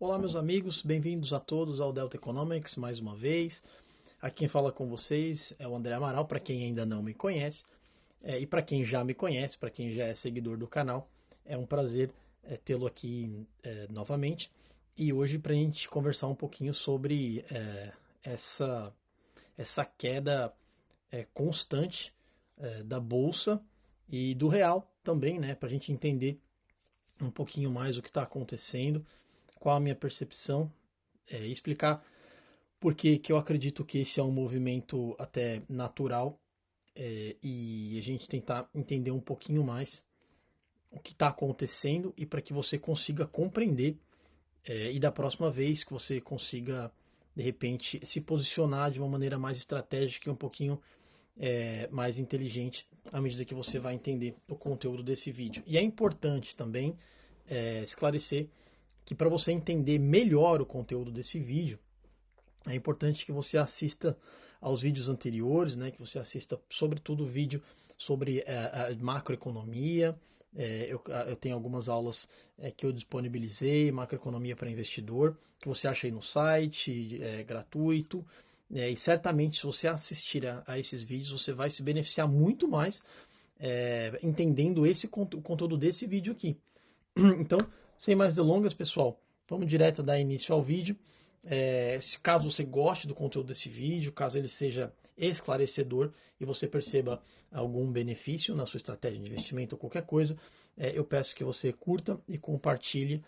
Olá, meus amigos, bem-vindos a todos ao Delta Economics mais uma vez. Aqui quem fala com vocês é o André Amaral, para quem ainda não me conhece, e para quem já me conhece, para quem já é seguidor do canal, é um prazer tê-lo aqui novamente. E hoje para a gente conversar um pouquinho sobre essa queda constante da Bolsa e do Real também, né? Para a gente entender um pouquinho mais o que está acontecendo, qual a minha percepção, e explicar por que eu acredito que esse é um movimento até natural, e a gente tentar entender um pouquinho mais o que está acontecendo e para que você consiga compreender, e da próxima vez que você consiga de repente se posicionar de uma maneira mais estratégica e um pouquinho mais inteligente à medida que você vai entender o conteúdo desse vídeo. E é importante também esclarecer que para você entender melhor o conteúdo desse vídeo, é importante que você assista aos vídeos anteriores, né, que você assista sobretudo o vídeo sobre a macroeconomia. Eu tenho algumas aulas que eu disponibilizei, macroeconomia para investidor, que você acha aí no site, gratuito. E certamente se você assistir a esses vídeos, você vai se beneficiar muito mais entendendo o conteúdo desse vídeo aqui. Então, sem mais delongas, pessoal, vamos direto dar início ao vídeo. Caso você goste do conteúdo desse vídeo, caso ele seja esclarecedor e você perceba algum benefício na sua estratégia de investimento ou qualquer coisa, eu peço que você curta e compartilhe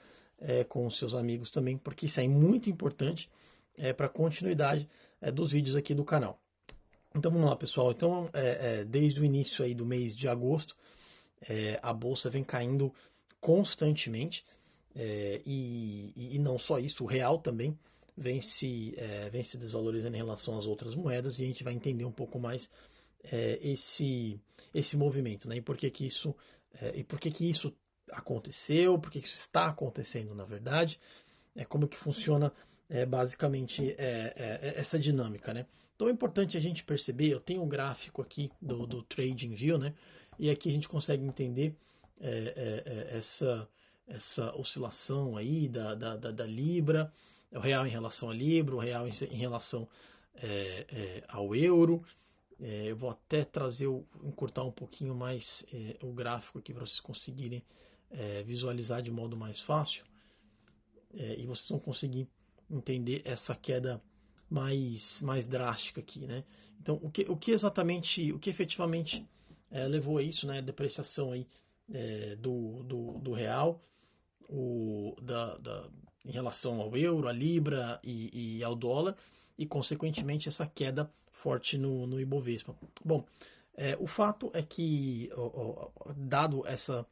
com os seus amigos também, porque isso é muito importante para a continuidade dos vídeos aqui do canal. Então vamos lá, pessoal. Então, desde o início aí do mês de agosto, a bolsa vem caindo constantemente, e não só isso, o real também vem se desvalorizando em relação às outras moedas, e a gente vai entender um pouco mais esse movimento, né? E por que que isso aconteceu, por que que isso está acontecendo na verdade, como que funciona basicamente essa dinâmica, né? Então é importante a gente perceber, eu tenho um gráfico aqui do TradingView, né? E aqui a gente consegue entender essa oscilação aí da Libra, o real em relação à Libra, o real em relação ao euro. Eu vou até encurtar um pouquinho mais o gráfico aqui para vocês conseguirem visualizar de modo mais fácil, e vocês vão conseguir entender essa queda mais drástica aqui, né? Então, o que efetivamente levou a isso, né? A depreciação aí do real, em relação ao euro, à libra e ao dólar, e consequentemente essa queda forte no Ibovespa. Bom, o fato é que, dado essa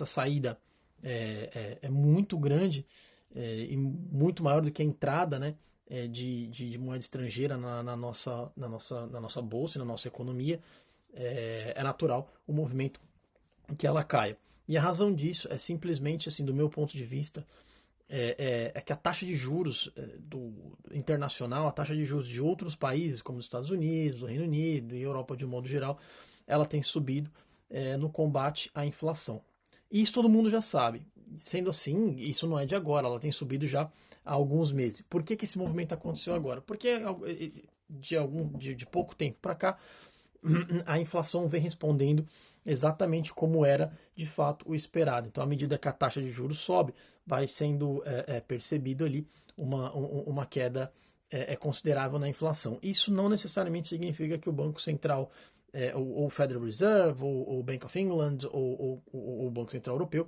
saída muito grande, e muito maior do que a entrada, né, de moeda estrangeira na nossa bolsa, na nossa economia, é natural o movimento que ela caia. E a razão disso é simplesmente, assim, do meu ponto de vista, que a taxa de juros internacional, a taxa de juros de outros países, como os Estados Unidos, o Reino Unido e a Europa de um modo geral, ela tem subido no combate à inflação. E isso todo mundo já sabe. Sendo assim, isso não é de agora, ela tem subido já há alguns meses. Por que esse movimento aconteceu agora? Porque de pouco tempo para cá, a inflação vem respondendo exatamente como era de fato o esperado. Então, à medida que a taxa de juros sobe, vai sendo percebido ali uma queda considerável na inflação. Isso não necessariamente significa que o Banco Central, ou o Federal Reserve, ou o Bank of England, ou o Banco Central Europeu,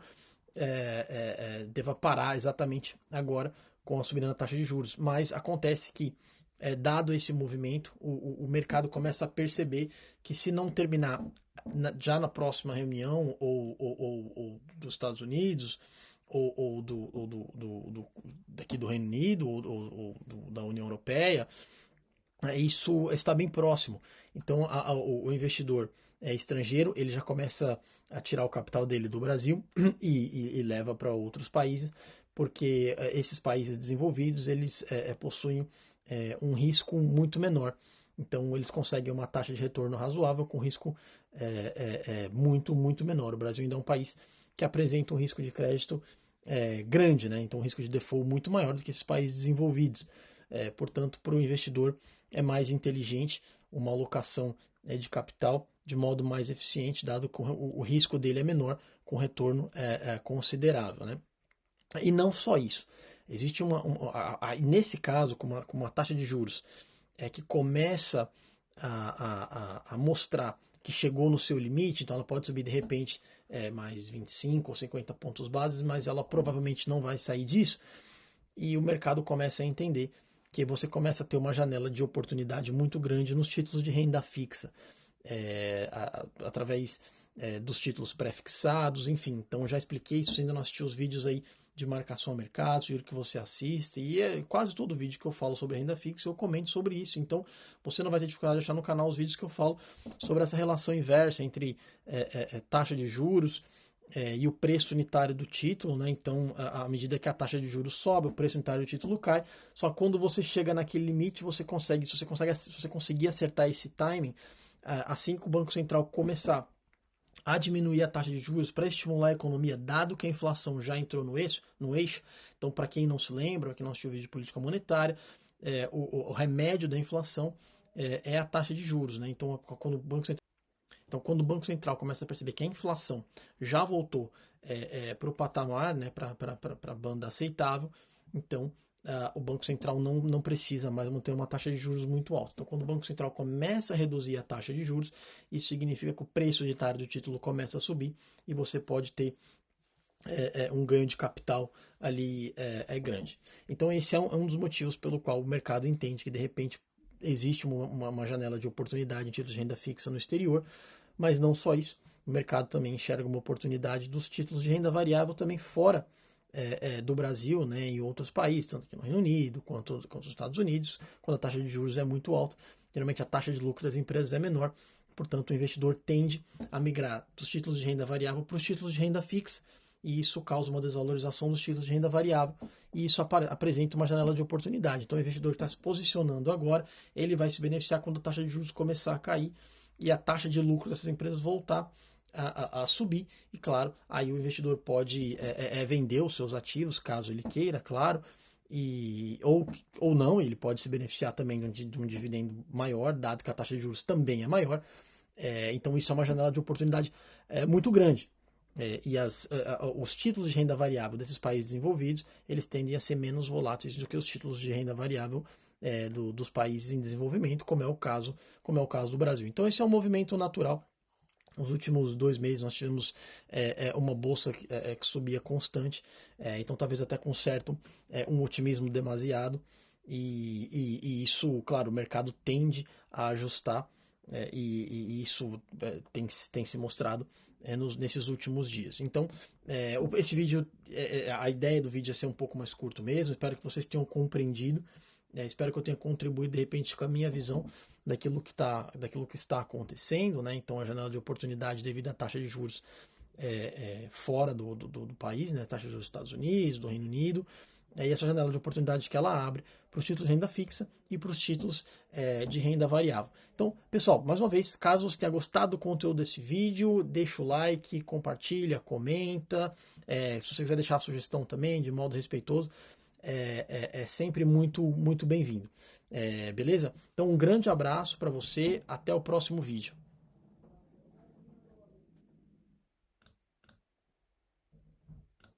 deva parar exatamente agora com a subida na taxa de juros. Mas acontece que, dado esse movimento, o mercado começa a perceber que, se não terminar já na próxima reunião, ou dos Estados Unidos, ou daqui do Reino Unido, ou da União Europeia, isso está bem próximo. Então, o investidor estrangeiro, ele já começa a tirar o capital dele do Brasil e leva para outros países, porque esses países desenvolvidos, eles possuem um risco muito menor. Então, eles conseguem uma taxa de retorno razoável com risco muito menor. O Brasil ainda é um país que apresenta um risco de crédito grande, né? Então, um risco de default muito maior do que esses países desenvolvidos. Portanto, para o investidor é mais inteligente uma alocação de capital de modo mais eficiente, dado que o risco dele é menor, com retorno considerável, né? E não só isso. Existe nesse caso, com uma taxa de juros que começa a mostrar que chegou no seu limite, então ela pode subir de repente mais 25 ou 50 pontos bases, mas ela provavelmente não vai sair disso, e o mercado começa a entender que você começa a ter uma janela de oportunidade muito grande nos títulos de renda fixa, através dos títulos pré-fixados, enfim. Então já expliquei isso, se ainda não assistiu os vídeos aí de marcação a mercado, sugiro que você assista, e quase todo vídeo que eu falo sobre renda fixa eu comento sobre isso, então você não vai ter dificuldade de achar no canal os vídeos que eu falo sobre essa relação inversa entre taxa de juros e o preço unitário do título, né? Então, à medida que a taxa de juros sobe, o preço unitário do título cai. Só quando você chega naquele limite, se você conseguir acertar esse timing, assim que o Banco Central começar a diminuir a taxa de juros para estimular a economia, dado que a inflação já entrou no eixo. Então, para quem não se lembra, quem não assistiu o vídeo de política monetária, o remédio da inflação é a taxa de juros, né? Então, quando o Banco Central começa a perceber que a inflação já voltou para o patamar, né, para a banda aceitável, então o Banco Central não precisa mais manter uma taxa de juros muito alta. Então, quando o Banco Central começa a reduzir a taxa de juros, isso significa que o preço unitário do título começa a subir e você pode ter um ganho de capital ali grande. Então, esse é um dos motivos pelo qual o mercado entende que, de repente, existe uma janela de oportunidade em títulos de renda fixa no exterior, mas não só isso. O mercado também enxerga uma oportunidade dos títulos de renda variável também fora do Brasil, né, em outros países, tanto aqui no Reino Unido quanto nos Estados Unidos, quando a taxa de juros é muito alta. Geralmente a taxa de lucro das empresas é menor, portanto o investidor tende a migrar dos títulos de renda variável para os títulos de renda fixa, e isso causa uma desvalorização dos títulos de renda variável, e isso apresenta uma janela de oportunidade. Então o investidor que está se posicionando agora, ele vai se beneficiar quando a taxa de juros começar a cair e a taxa de lucro dessas empresas voltar a subir, e claro, aí o investidor pode vender os seus ativos, caso ele queira, claro, ou não, ele pode se beneficiar também de um dividendo maior, dado que a taxa de juros também é maior. Então isso é uma janela de oportunidade muito grande. E os títulos de renda variável desses países desenvolvidos, eles tendem a ser menos voláteis do que os títulos de renda variável dos países em desenvolvimento, como é o caso do Brasil. Então esse é um movimento natural. Nos últimos 2 meses nós tivemos uma bolsa que subia constante, então talvez até com certo um otimismo demasiado, e isso, claro, o mercado tende a ajustar, e isso tem se mostrado nesses últimos dias. Então, esse vídeo, a ideia do vídeo é ser um pouco mais curto mesmo, espero que vocês tenham compreendido. Espero que eu tenha contribuído de repente com a minha visão daquilo que está acontecendo, né? Então a janela de oportunidade devido à taxa de juros fora do país, né? Taxa de juros dos Estados Unidos, do Reino Unido, e essa janela de oportunidade que ela abre para os títulos de renda fixa e para os títulos de renda variável. Então, pessoal, mais uma vez, caso você tenha gostado do conteúdo desse vídeo, deixa o like, compartilha, comenta. Se você quiser deixar a sugestão também, de modo respeitoso, é sempre muito, muito bem-vindo. Beleza? Então, um grande abraço para você, até o próximo vídeo.